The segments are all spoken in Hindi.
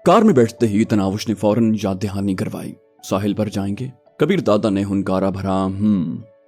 कार में बैठते ही तनावुश ने फौरन याद दहानी करवाई। साहिल पर जाएंगे? कबीर दादा ने हुनकारा भरा।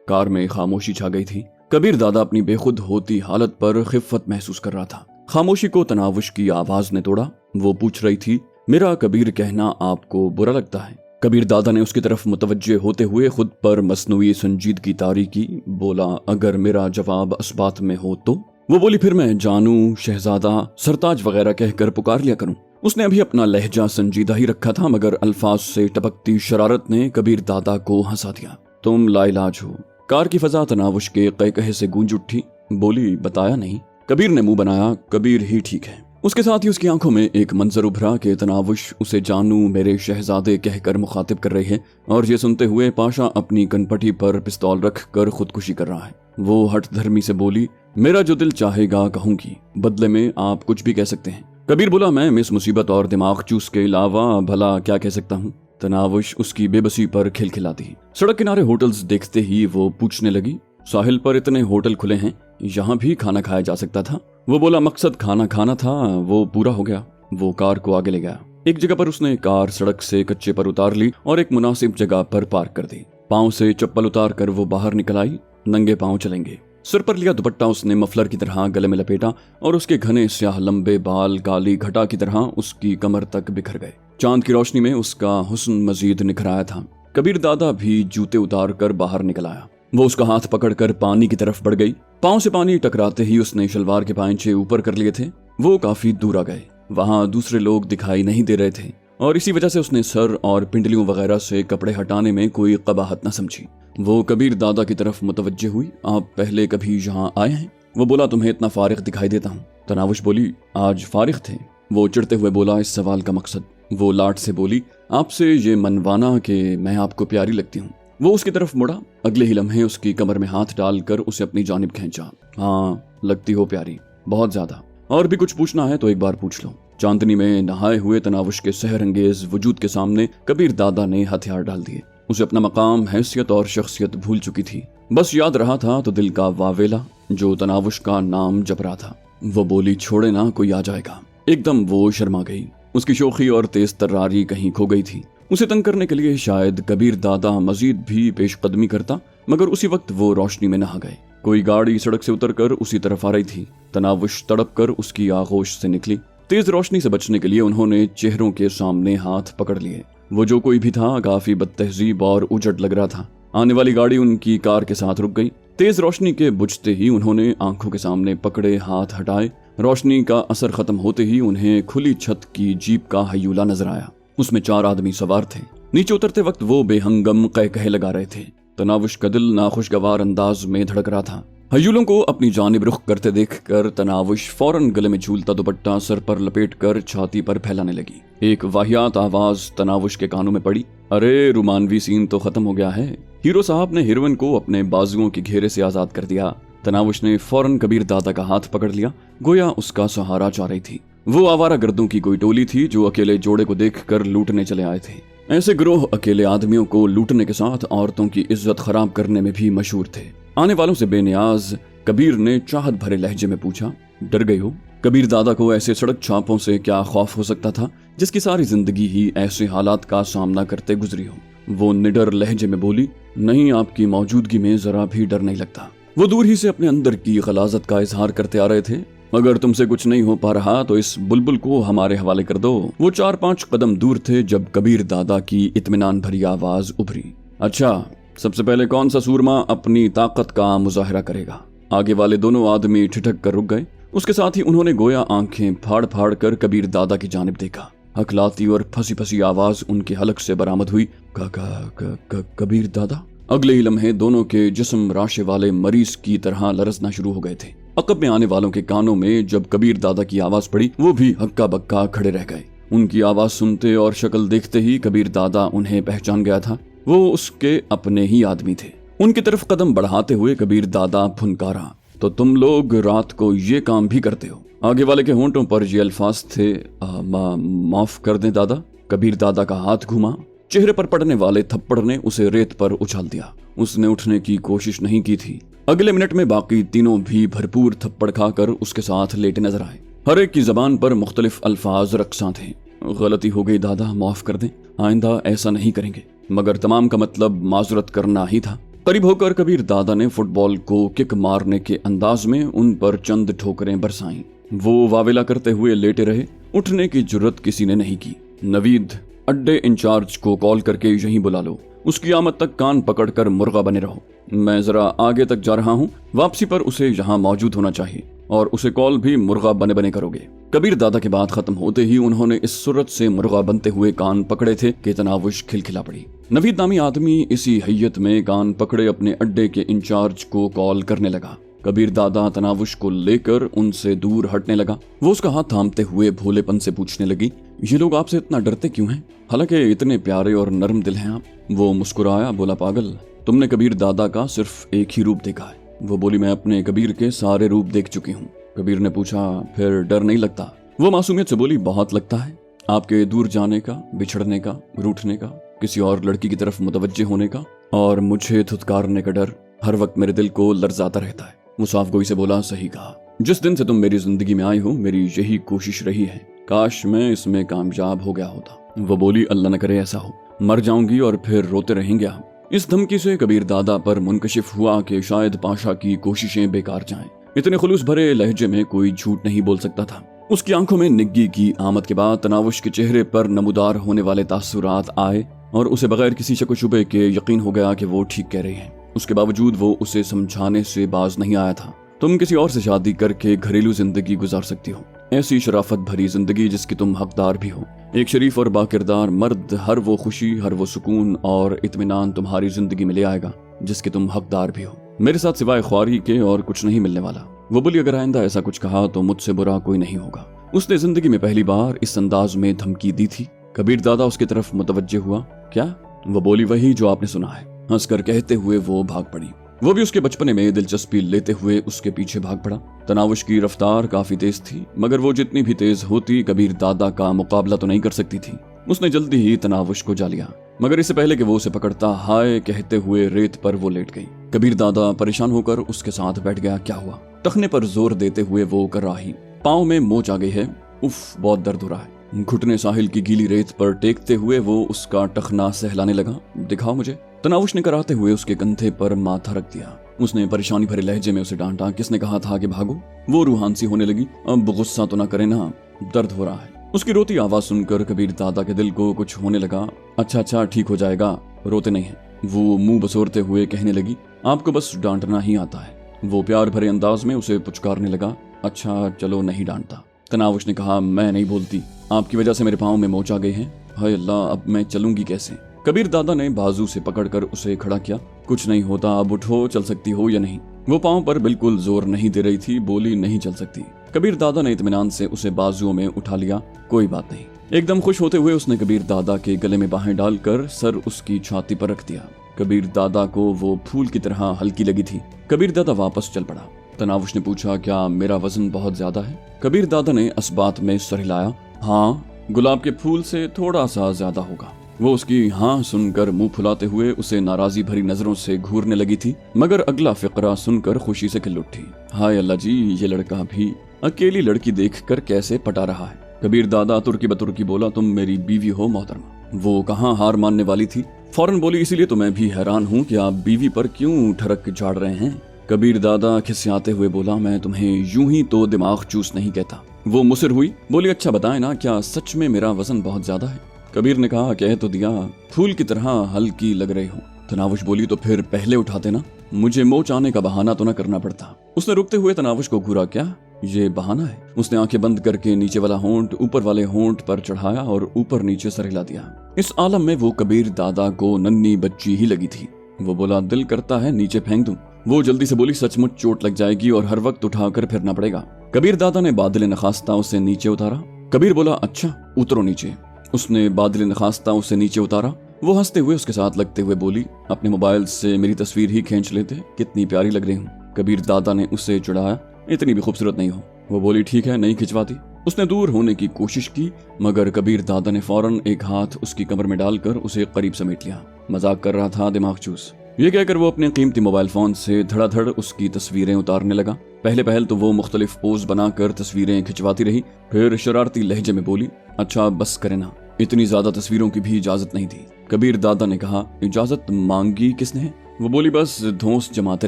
कार में खामोशी छा गई थी। कबीर दादा अपनी बेखुद होती हालत पर खिफ़्फ़त महसूस कर रहा था। खामोशी को तनावुश की आवाज ने तोड़ा। वो पूछ रही थी, मेरा कबीर कहना आपको बुरा लगता है? कबीर दादा ने उसकी तरफ मुतवज्जे होते हुए खुद पर मसनूई संजीदगी तारी की। बोला, अगर मेरा जवाब इस बात में हो तो? वो बोली, फिर मैं जानू, शहजादा, सरताज वगैरह कहकर पुकार लिया करूं। उसने अभी अपना लहजा संजीदा ही रखा था, मगर अल्फाज से टपकती शरारत ने कबीर दादा को हंसा दिया। तुम लाइलाज हो। कार की फजा तनावुश के कहे से गूंज उठी। बोली, बताया नहीं? कबीर ने मुंह बनाया। कबीर ही ठीक है। उसके साथ ही उसकी आंखों में एक मंजर उभरा कि तनावुश उसे जानू, मेरे शहजादे कहकर मुखातिब कर रही है, और ये सुनते हुए पाशा अपनी कनपटी पर पिस्तौल रख कर खुदकुशी कर रहा है। वो हठ धर्मी से बोली, मेरा जो दिल चाहेगा कहूंगी, बदले में आप कुछ भी कह सकते हैं। कबीर बोला, मैं मिस मुसीबत और दिमाग चूस के अलावा भला क्या कह सकता हूँ? तनावुश उसकी बेबसी पर खिलखिलाती। सड़क किनारे होटल्स देखते ही वो पूछने लगी, साहिल पर इतने होटल खुले हैं, यहाँ भी खाना खाया जा सकता था? वो बोला, मकसद खाना खाना था, वो पूरा हो गया। वो कार को आगे ले गया। एक जगह पर उसने कार सड़क से कच्चे पर उतार ली और एक मुनासिब जगह पर पार्क कर दी। पाँव से चप्पल उतार कर वो बाहर निकल आई। नंगे पाँव चलेंगे। सिर पर लिया दुपट्टा उसने मफलर की तरह गले में लपेटा और उसके घने स्याह लंबे बाल काली घटा की तरह उसकी कमर तक बिखर गए। चांद की रोशनी में उसका हुस्न मजीद निखर आया था। कबीर दादा भी जूते उतार कर बाहर निकल आया। वो उसका हाथ पकड़कर पानी की तरफ बढ़ गई। पाँव से पानी टकराते ही उसने शलवार के पांचे ऊपर कर लिए थे। वो काफी दूर आ गए। वहां दूसरे लोग दिखाई नहीं दे रहे थे और इसी वजह से उसने सर और पिंडलियों वगैरह से कपड़े हटाने में कोई कबाहत न समझी। वो कबीर दादा की तरफ मुतवज्जे हुई। आप पहले कभी यहाँ आए हैं? वो बोला, तुम्हें इतना फारिग दिखाई देता हूँ। तनावुश बोली, आज फारिग थे? वो चिढ़ते हुए बोला, इस सवाल का मकसद? वो लाट से बोली, आपसे ये मनवाना कि मैं आपको प्यारी लगती हूँ। वो उसकी तरफ मुड़ा। अगले ही लम्हे उसकी कमर में हाथ डालकर उसे अपनी जानिब खींचा। हाँ, लगती हो प्यारी, बहुत ज्यादा। और भी कुछ पूछना है तो एक बार पूछ लो। चांदनी में नहाए हुए तनावुश के सहरंगेज वजूद के सामने कबीर दादा ने हथियार डाल दिए। उसे अपना मकाम, हैसियत और शख्सियत भूल चुकी थी। बस याद रहा था तो दिल का वावेला जो तनावुश का नाम जप रहा था। वो बोली, छोड़े ना, कोई आ जाएगा। एकदम वो शर्मा गई। उसकी शोखी और तेज तर्रारी कहीं खो गई थी। उसे तंग करने के लिए शायद कबीर दादा मजीद भी पेशकदमी करता, मगर उसी वक्त वो रोशनी में नहा गए। कोई गाड़ी सड़क से उतरकर उसी तरफ आ रही थी। तनावुश तड़प कर उसकी आगोश से निकली। तेज रोशनी से बचने के लिए उन्होंने चेहरों के सामने हाथ पकड़ लिए। वो जो कोई भी था काफी बदतहजीब और उजड़ लग रहा था। आने वाली गाड़ी उनकी कार के साथ रुक गई। तेज रोशनी के बुझते ही उन्होंने आंखों के सामने पकड़े हाथ हटाए। रोशनी का असर खत्म होते ही उन्हें खुली छत की जीप का हयूला नजर आया। उसमें 4 आदमी सवार थे। नीचे उतरते वक्त वो बेहंगम कह लगा रहे थे। तनावुश का दिल नाखुशगवार अंदाज में धड़क रहा था। हयूलों को अपनी जानिब रुख करते देखकर तनावुश फौरन गले में झूलता दुपट्टा सर पर लपेटकर छाती पर फैलाने लगी। एक वाहियात आवाज तनावुश के कानों में पड़ी, अरे रुमानवी सीन तो खत्म हो गया है। हीरो साहब ने हीरोइन को अपने बाजुओं के घेरे से आजाद कर दिया। तनावुश ने फौरन कबीर दादा का हाथ पकड़ लिया, गोया उसका सहारा चाह रही थी। वो आवारा गर्दों की कोई टोली थी जो अकेले जोड़े को देखकर लूटने चले आए थे। ऐसे गिरोह अकेले आदमियों को लूटने के साथ औरतों की इज्जत खराब करने में भी मशहूर थे। आने वालों से बेनियाज कबीर ने चाहत भरे लहजे में पूछा, डर गए हो? कबीर दादा को ऐसे सड़क छापों से क्या खौफ हो सकता था जिसकी सारी जिंदगी ही ऐसे हालात का सामना करते गुजरी हो। वो निडर लहजे में बोली, नहीं, आपकी मौजूदगी में जरा भी डर नहीं लगता। वो दूर ही से अपने अंदर की गलाजत का इजहार करते आ रहे थे। अगर तुमसे कुछ नहीं हो पा रहा तो इस बुलबुल को हमारे हवाले कर दो। वो 4-5 कदम दूर थे जब कबीर दादा की इत्मीनान भरी आवाज उभरी, अच्छा, सबसे पहले कौन सा सूरमा अपनी ताकत का मुजाहिरा करेगा? आगे वाले दोनों आदमी ठिठक कर रुक गए। उसके साथ ही उन्होंने गोया आंखें फाड़ फाड़ कर कबीर दादा की जानिब देखा। हकलाती और फंसी फंसी आवाज उनके हलक से बरामद हुई, कबीर दादा। अगले ही लम्हे दोनों के जिस्म राशे वाले मरीज की तरह लरसना शुरू हो गए थे। अकब में आने वालों के कानों में जब कबीर दादा की आवाज पड़ी, वो भी हक्का बक्का खड़े रह गए। उनकी आवाज सुनते और शक्ल देखते ही कबीर दादा उन्हें पहचान गया था। वो उसके अपने ही आदमी थे। उनकी तरफ कदम बढ़ाते हुए कबीर दादा फुनकारा, तो तुम लोग रात को ये काम भी करते हो? आगे वाले के होंठों पर ये अल्फाज थे, माफ कर दें दादा। कबीर दादा का हाथ घुमा। चेहरे पर पड़ने वाले थप्पड़ ने उसे रेत पर उछाल दिया। उसने उठने की कोशिश नहीं की थी। अगले मिनट में बाकी तीनों भी भरपूर थप्पड़ खाकर उसके साथ लेटे नजर आए। हर एक की जबान पर मुख्तलिफ अल्फाज रक्सा थे। गलती हो गई दादा, माफ कर दें, आइंदा ऐसा नहीं करेंगे। मगर तमाम का मतलब माजरत करना ही था। करीब होकर कबीर दादा ने फुटबॉल को किक मारने के अंदाज में उन पर चंद ठोकरें बरसाईं। वो वावेला करते हुए लेटे रहे। उठने की जुर्रत किसी ने नहीं की। नवीद, अड्डे इंचार्ज को कॉल करके यहीं बुला लो, उसकी आमद तक कान पकड़कर मुर्गा बने रहो। मैं जरा आगे तक जा रहा हूँ, वापसी पर उसे यहाँ मौजूद होना चाहिए और उसे कॉल भी मुर्गा बने बने करोगे। कबीर दादा की बात खत्म होते ही उन्होंने इस सूरत से मुर्गा बनते हुए कान पकड़े थे कि तनावुश खिलखिला पड़ी। नवीद नामी आदमी इसी हैयत में कान पकड़े अपने अड्डे के इंचार्ज को कॉल करने लगा। कबीर दादा तनावुश को लेकर उनसे दूर हटने लगा। वो उसका हाथ थामते हुए भोलेपन से पूछने लगी, ये लोग आपसे इतना डरते क्यों हैं? हालांकि इतने प्यारे और नरम दिल हैं आप। वो मुस्कुराया, बोला, पागल, तुमने कबीर दादा का सिर्फ एक ही रूप देखा है। वो बोली, मैं अपने कबीर के सारे रूप देख चुकी हूँ। कबीर ने पूछा, फिर डर नहीं लगता? वो मासूमियत से बोली, बहुत लगता है। आपके दूर जाने का, बिछड़ने का, रूठने का, किसी और लड़की की तरफ मुतवज्जे होने का और मुझे धुतकारने का डर हर वक्त मेरे दिल को लर्जाता रहता है। वो साफ गोई से बोला, सही कहा। जिस दिन से तुम मेरी जिंदगी में आई हो, मेरी यही कोशिश रही है, काश मैं इसमें कामयाब हो गया होता। वो बोली, अल्लाह न करे ऐसा हो, मर जाऊंगी और फिर रोते रहेंगे हम। इस धमकी से कबीर दादा पर मुनकशिफ हुआ कि शायद पाशा की कोशिशें बेकार जाएं। इतने खुलूस भरे लहजे में कोई झूठ नहीं बोल सकता था। उसकी आंखों में निग्गी की आमद के बाद तनावुश के चेहरे पर नमूदार होने वाले तासुरात आए और उसे बगैर किसी शक व शुबे के यकीन हो गया कि वो ठीक कह रही है। उसके बावजूद वो उसे समझाने से बाज नहीं आया था। तुम किसी और से शादी करके घरेलू जिंदगी गुजार सकती हो, ऐसी शराफत भरी जिंदगी जिसकी तुम हकदार भी हो। एक शरीफ और बाकिरदार मर्द हर वो खुशी, हर वो सुकून और इत्मीनान तुम्हारी जिंदगी में ले आएगा जिसके तुम हकदार भी हो। मेरे साथ सिवाय ख्वारी के और कुछ नहीं मिलने वाला। वो बोली, अगर आइंदा ऐसा कुछ कहा तो मुझसे बुरा कोई नहीं होगा। उसने जिंदगी में पहली बार इस अंदाज में धमकी दी थी। कबीर दादा उसकी तरफ मुतवज्जे हुआ। क्या? वो बोली, वही जो आपने सुना है। हंसकर कहते हुए वो भाग पड़ी। वो भी उसके बचपने में दिलचस्पी लेते हुए उसके पीछे भाग पड़ा। तनावुश की रफ्तार काफी तेज थी, मगर वो जितनी भी तेज होती कबीर दादा का मुकाबला तो नहीं कर सकती थी। उसने जल्दी ही तनावुश को जा लिया, मगर इससे पहले कि वो उसे पकड़ता, हाय कहते हुए रेत पर वो लेट गई। कबीर दादा परेशान होकर उसके साथ बैठ गया। क्या हुआ? टखने पर जोर देते हुए वो कर रही, पाँव में मोच आ गई है, उफ बहुत दर्द हो रहा है। घुटने साहिल की गीली रेत पर टेकते हुए वो उसका टखना सहलाने लगा। दिखाओ मुझे। तनावुश ने कराते हुए उसके कंधे पर माथा रख दिया। उसने परेशानी भरे लहजे में उसे डांटा, किसने कहा था कि भागो? वो रूहान सी होने लगी। अब गुस्सा तो ना करे ना, दर्द हो रहा है। उसकी रोती आवाज सुनकर कबीर दादा के दिल को कुछ होने लगा। अच्छा ठीक हो जाएगा, रोते नहीं है। वो मुंह बसोरते हुए कहने लगी, आपको बस डांटना ही आता है। वो प्यार भरे अंदाज में उसे पुचकारने लगा। अच्छा चलो नहीं डांटता। तनावुश ने कहा, मैं नहीं बोलती, आपकी वजह से मेरे पाँव में मोच आ गई है। हाय अल्लाह, अब मैं चलूंगी कैसे? कबीर दादा ने बाजू से पकड़कर उसे खड़ा किया। कुछ नहीं होता, अब उठो, चल सकती हो या नहीं? वो पाँव पर बिल्कुल जोर नहीं दे रही थी। बोली, नहीं चल सकती। कबीर दादा ने इत्मीनान से उसे बाजुओं में उठा लिया। कोई बात नहीं। एकदम खुश होते हुए उसने कबीर दादा के गले में बाहें डालकर सर उसकी छाती पर रख दिया। कबीर दादा को वो फूल की तरह हल्की लगी थी। कबीर दादा वापस चल पड़ा। तनावुश ने पूछा, क्या मेरा वजन बहुत ज्यादा है? कबीर दादा ने इस बात में सर हिलाया। हाँ, गुलाब के फूल से थोड़ा सा ज्यादा होगा। वो उसकी हाँ सुनकर मुंह फुलाते हुए उसे नाराजी भरी नजरों से घूरने लगी थी, मगर अगला फिक्रा सुनकर खुशी से खिल उठी। हाय अल्लाह जी, ये लड़का भी अकेली लड़की देखकर कैसे पटा रहा है। कबीर दादा तुर्की बतुर्की बोला, तुम मेरी बीवी हो मोहतरमा। वो कहाँ हार मानने वाली थी, फौरन बोली, इसीलिए तो मैं भी हैरान हूँ कि आप बीवी पर क्यों ठड़क झाड़ रहे हैं। कबीर दादा खिसियाते हुए बोला, मैं तुम्हें यूं ही तो दिमाग चूस नहीं कहता। वो मुसिर हुई, बोली, अच्छा बताएं ना, क्या सच में मेरा वजन बहुत ज्यादा है? कबीर ने कहा, कह तो दिया, फूल की तरह हल्की लग रही हो। तनावुश बोली, तो फिर पहले उठाते ना, मुझे मोच आने का बहाना तो न करना पड़ता। उसने रुकते हुए तनावुश को घूरा। क्या ये बहाना है? उसने आंखें बंद करके नीचे वाला होंठ ऊपर वाले होंठ पर चढ़ाया और ऊपर नीचे सर हिला दिया। इस आलम में वो कबीर दादा को नन्ही बच्ची ही लगी थी। वो बोला, दिल करता है नीचे फेंक दूं। वो जल्दी से बोली, सचमुच चोट लग जाएगी और हर वक्त उठाकर फिरना पड़ेगा। कबीर दादा ने बादल नखास्ता उसे नीचे उतारा। कबीर बोला, अच्छा उतरो नीचे। उसने बादल नखास्ता उसे नीचे उतारा। वो हंसते हुए उसके साथ लगते हुए बोली, अपने मोबाइल से मेरी तस्वीर ही खींच लेते, कितनी प्यारी लग रही हूँ। कबीर दादा ने उसे चिढ़ाया, इतनी भी खूबसूरत नहीं हो। वो बोली, ठीक है, नहीं खिंचवाती। उसने दूर होने की कोशिश की, मगर कबीर दादा ने फौरन एक हाथ उसकी कमर में डालकर उसे करीब समेट लिया। मजाक कर रहा था दिमाग चूस। ये कहकर वो अपने कीमती मोबाइल फोन से धड़ाधड़ उसकी तस्वीरें उतारने लगा। पहले तो वो मुख्तलिफ पोज बनाकर तस्वीरें खिंचवाती रही, फिर शरारती लहजे में बोली, अच्छा बस करे ना, इतनी ज्यादा तस्वीरों की भी इजाजत नहीं थी। कबीर दादा ने कहा, इजाजत मांगी किसने है? वो बोली, बस धौंस जमाते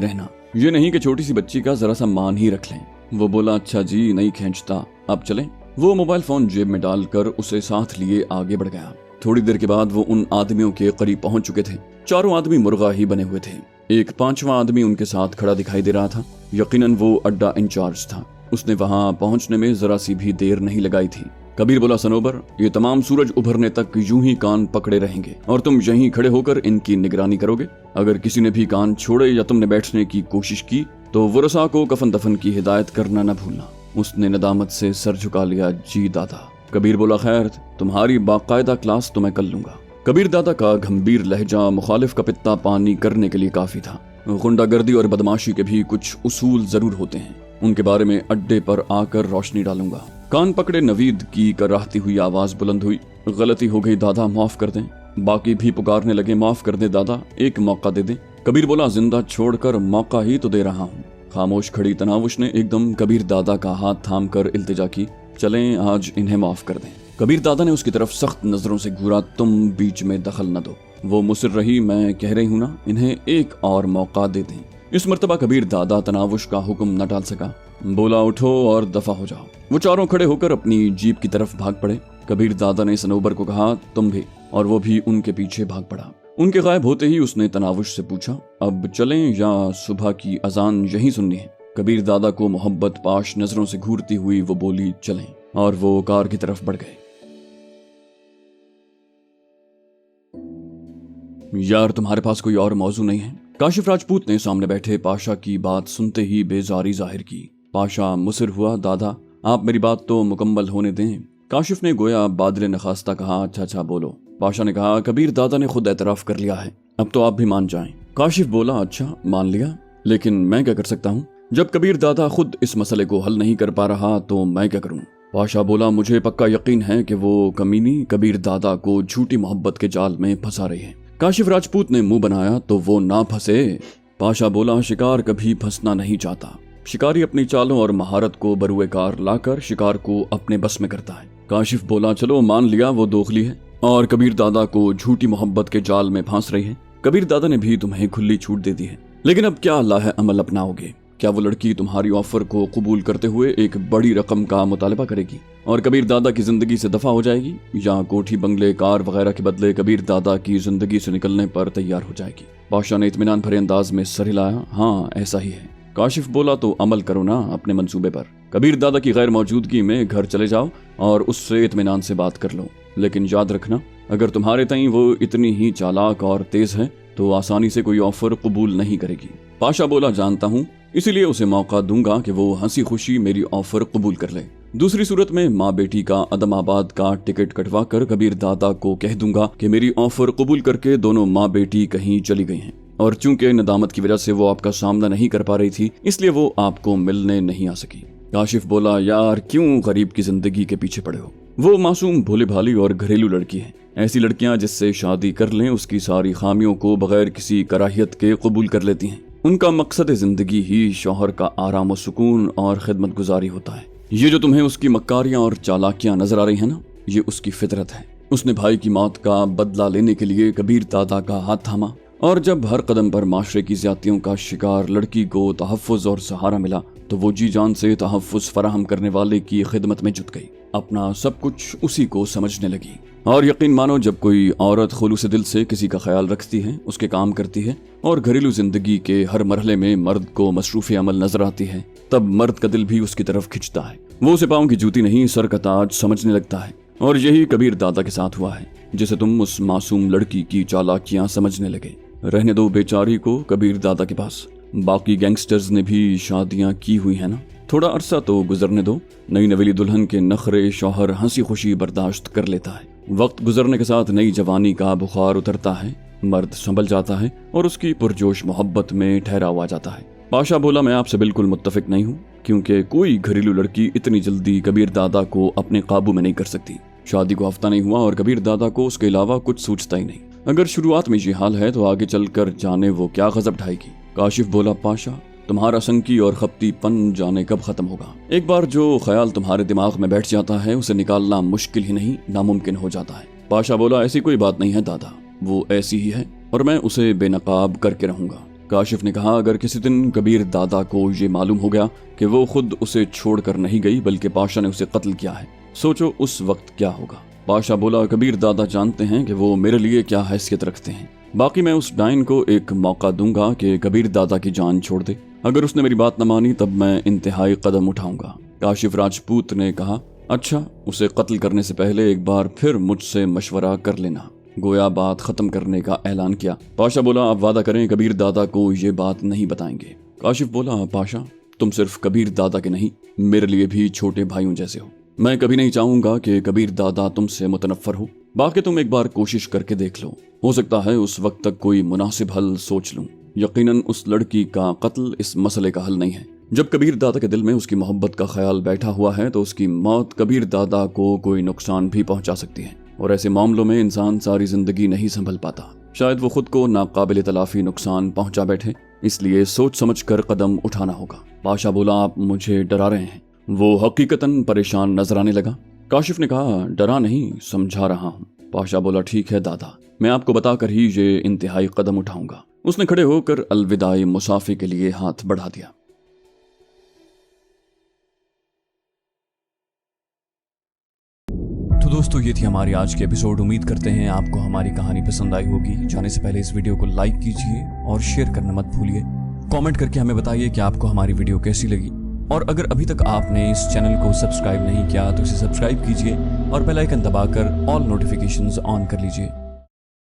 रहना, ये नहीं कि छोटी सी बच्ची का जरा सा मान ही रख लें। वो बोला, अच्छा जी नहीं खींचता, अब चलें। वो मोबाइल फोन जेब में डालकर उसे साथ लिए आगे बढ़ गया। थोड़ी देर के बाद वो उन आदमियों के करीब पहुंच चुके थे। चारों आदमी मुर्गा ही बने हुए थे। एक पांचवा आदमी उनके साथ खड़ा दिखाई दे रहा था। यकीनन वो अड्डा इंचार्ज था। उसने वहां पहुंचने में जरा सी भी देर नहीं लगाई थी। कबीर बोला, सनोबर, ये तमाम सूरज उभरने तक यूं ही कान पकड़े रहेंगे और तुम यहीं खड़े होकर इनकी निगरानी करोगे। अगर किसी ने भी कान छोड़े या तुमने बैठने की कोशिश की तो वरसा को कफन दफन की हिदायत करना न भूलना। उसने नदामत से सर झुका लिया, जी दादा। कबीर बोला, खैर तुम्हारी बाकायदा क्लास तो मैं कर लूंगा। कबीर दादा का गंभीर लहजा मुखालिफ का पित्ता पानी करने के लिए काफी था। गुंडागर्दी और बदमाशी के भी कुछ उसूल जरूर होते हैं, उनके बारे में अड्डे पर आकर रोशनी डालूंगा। कान पकड़े नवीद की कराहती हुई आवाज बुलंद हुई, गलती हो गई दादा, माफ कर दें। बाकी भी पुकारने लगे, माफ कर दे दादा, एक मौका दे दें। कबीर बोला, जिंदा छोड़कर मौका ही तो दे रहा हूँ। खामोश खड़ी तनावुश ने एकदम कबीर दादा का हाथ थाम कर इल्तिजा की, चलें आज इन्हें माफ कर दें। कबीर दादा ने उसकी तरफ सख्त नजरों से घूरा, तुम बीच में दखल न दो। वो मुसर रही, मैं कह रही हूँ ना, इन्हें एक और मौका दे दें। इस मर्तबा कबीर दादा तनावुश का हुक्म न टाल सका। बोला, उठो और दफा हो जाओ। वो चारों खड़े होकर अपनी जीप की तरफ भाग पड़े। कबीर दादा ने सनोबर को कहा, तुम भी, और वो भी उनके पीछे भाग पड़ा। उनके गायब होते ही उसने तनावुश से पूछा, अब चलें या सुबह की अजान यहीं सुननी है? कबीर दादा को मोहब्बत पाश नजरों से घूरती हुई वो बोली, चलें, और वो कार की तरफ बढ़ गए। यार तुम्हारे पास कोई और मौजू नहीं है? काशिफ राजपूत ने सामने बैठे पाशा की बात सुनते ही बेजारी जाहिर की। पाशा मुसिर हुआ, दादा आप मेरी बात तो मुकम्मल होने दें। काशिफ ने गोया बादल नखास्ता कहा, अच्छा बोलो। पाशा ने कहा, कबीर दादा ने खुद एतराफ कर लिया है, अब तो आप भी मान जाएं। काशिफ बोला, अच्छा मान लिया, लेकिन मैं क्या कर सकता हूँ? जब कबीर दादा खुद इस मसले को हल नहीं कर पा रहा तो मैं क्या करूँ? पाशा बोला, मुझे पक्का यकीन है कि वो कमीनी कबीर दादा को झूठी मोहब्बत के जाल में फंसा रही है। काशिफ राजपूत ने मुंह बनाया, तो वो ना फंसे। पाशा बोला, शिकार कभी फंसना नहीं चाहता। शिकारी अपनी चालों और महारत को बरुए कार लाकर शिकार को अपने बस में करता है। काशिफ बोला, चलो मान लिया वो दोखली है और कबीर दादा को झूठी मोहब्बत के जाल में फांस रही है। कबीर दादा ने भी तुम्हें खुली छूट दे दी है, लेकिन अब क्या अल्लाह अमल अपनाओगे? क्या वो लड़की तुम्हारी ऑफर को कबूल करते हुए एक बड़ी रकम का मुतालबा करेगी और कबीर दादा की जिंदगी से दफा हो जाएगी, या कोठी बंगले कार वगैरह के बदले कबीर दादा की जिंदगी से निकलने पर तैयार हो जाएगी? पाशा ने इत्मीनान भरे अंदाज में सर हिलाया, हाँ ऐसा ही है। काशिफ बोला, तो अमल करो ना अपने मंसूबे पर। कबीर दादा की गैर मौजूदगी में घर चले जाओ और उससे इत्मीनान से बात कर लो, लेकिन याद रखना अगर तुम्हारे तई वो इतनी ही चालाक और तेज है तो आसानी से कोई ऑफर कबूल नहीं करेगी। पाशा बोला, जानता हूँ, इसीलिए उसे मौका दूंगा कि वो हंसी खुशी मेरी ऑफर कबूल कर ले। दूसरी सूरत में माँ बेटी का अदमाबाद का टिकट कटवा कर कबीर दादा को कह दूंगा कि मेरी ऑफर कबूल करके दोनों माँ बेटी कहीं चली गई हैं, और चूंकि नदामत की वजह से वो आपका सामना नहीं कर पा रही थी इसलिए वो आपको मिलने नहीं आ सकी। काशिफ बोला, यार क्यों गरीब की जिंदगी के पीछे पड़े हो? वो मासूम भोली भाली और घरेलू लड़की है। ऐसी लड़कियां जिससे शादी कर लें उसकी सारी खामियों को बगैर किसी कराहियत के कबूल कर लेती हैं। उनका मकसद जिंदगी ही शौहर का आराम और सुकून और खिदमत गुजारी होता है। ये जो तुम्हें उसकी मक्कारियां और चालाकियां नजर आ रही है ना, ये उसकी फितरत है। उसने भाई की मौत का बदला लेने के लिए कबीर दादा का हाथ थामा, और जब हर कदम पर माशरे की ज्यादतियों का शिकार लड़की को तहफ्फुज और सहारा मिला तो वो जी जान से तहफ्फुज फराहम करने वाले की खिदमत में जुट गई। अपना सब कुछ उसी को समझने लगी। और यकीन मानो, जब कोई औरत खुलूस दिल से किसी का ख्याल रखती है, उसके काम करती है और घरेलू जिंदगी के हर मरहले में मर्द को मसरूफ अमल नजर आती है, तब मर्द का दिल भी उसकी तरफ खिंचता है। वो उसे पाँव की जूती नहीं सर का ताज समझने लगता है। और यही कबीर दादा के साथ हुआ है, जिसे तुम उस मासूम लड़की की चालाकियां समझने लगे। रहने दो बेचारी को कबीर दादा के पास। बाकी गैंगस्टर्स ने भी शादियां की हुई है ना, थोड़ा अरसा तो गुजरने दो। नई नवेली दुल्हन के नखरे शौहर हंसी खुशी बर्दाश्त कर लेता है। वक्त गुजरने के साथ नई जवानी का बुखार उतरता है, मर्द संभल जाता है और उसकी पुरजोश मोहब्बत में ठहराव आ जाता है। पाशा बोला, मैं आपसे बिल्कुल मुत्तफिक नहीं हूँ, क्योंकि कोई घरेलू लड़की इतनी जल्दी कबीर दादा को अपने काबू में नहीं कर सकती। शादी को हफ्ता नहीं हुआ और कबीर दादा को उसके अलावा कुछ सूझता ही नहीं। अगर शुरुआत में ये हाल है तो आगे चलकर जाने वो क्या गजब ढाएगी। काशिफ बोला, पाशा तुम्हारा संकी और खपतीपन जाने कब खत्म होगा। एक बार जो ख्याल तुम्हारे दिमाग में बैठ जाता है उसे निकालना मुश्किल ही नहीं नामुमकिन हो जाता है। पाशा बोला, ऐसी कोई बात नहीं है दादा, वो ऐसी ही है और मैं उसे बेनकाब करके रहूंगा। काशिफ ने कहा, अगर किसी दिन कबीर दादा को ये मालूम हो गया कि वो खुद उसे छोड़कर नहीं गई बल्कि पाशा ने उसे कत्ल किया है, सोचो उस वक्त क्या होगा। पाशा बोला, कबीर दादा जानते हैं कि वो मेरे लिए क्या हैसियत रखते हैं। बाकी मैं उस डायन को एक मौका दूंगा कि कबीर दादा की जान छोड़ दे। अगर उसने मेरी बात न मानी तब मैं इंतहाई कदम उठाऊंगा। काशिफ राजपूत ने कहा, अच्छा, उसे कत्ल करने से पहले एक बार फिर मुझसे मशवरा कर लेना। गोया बात खत्म करने का ऐलान किया। पाशा बोला, आप वादा करें कबीर दादा को ये बात नहीं बताएंगे। काशिफ बोला, पाशा, तुम सिर्फ कबीर दादा के नहीं, मेरे लिए भी छोटे भाइयों जैसे हो। मैं कभी नहीं चाहूंगा कि कबीर दादा तुमसे मुतनफ्फर हो। बाकी तुम एक बार कोशिश करके देख लो, हो सकता है उस वक्त तक कोई मुनासिब हल सोच लूं। यकीनन उस लड़की का कत्ल इस मसले का हल नहीं है। जब कबीर दादा के दिल में उसकी मोहब्बत का ख्याल बैठा हुआ है तो उसकी मौत कबीर दादा को कोई नुकसान भी पहुंचा सकती है और ऐसे मामलों में इंसान सारी जिंदगी नहीं संभल पाता। शायद वो खुद को नाकाबिल तलाफी नुकसान पहुंचा बैठे, इसलिए सोच समझ कर कदम उठाना होगा। पाशा बोला, आप मुझे डरा रहे हैं। वो हकीकतन परेशान नजर आने लगा। काशिफ ने कहा, डरा नहीं, समझा रहा हूँ। पाशा बोला, ठीक है दादा, मैं आपको बताकर ही ये इंतहाई कदम उठाऊंगा। उसने खड़े होकर अलविदाई मुसाफे के लिए हाथ बढ़ा दिया। तो दोस्तों, ये थी हमारी आज की एपिसोड। उम्मीद करते हैं आपको हमारी कहानी पसंद आई होगी। जाने से पहले इस वीडियो को लाइक कीजिए और शेयर करना मत भूलिए। कमेंट करके हमें बताइए कि आपको हमारी वीडियो कैसी लगी। और अगर अभी तक आपने इस चैनल को सब्सक्राइब नहीं किया तो इसे सब्सक्राइब कीजिए और बेल आइकन दबाकर ऑल नोटिफिकेशंस ऑन कर लीजिए।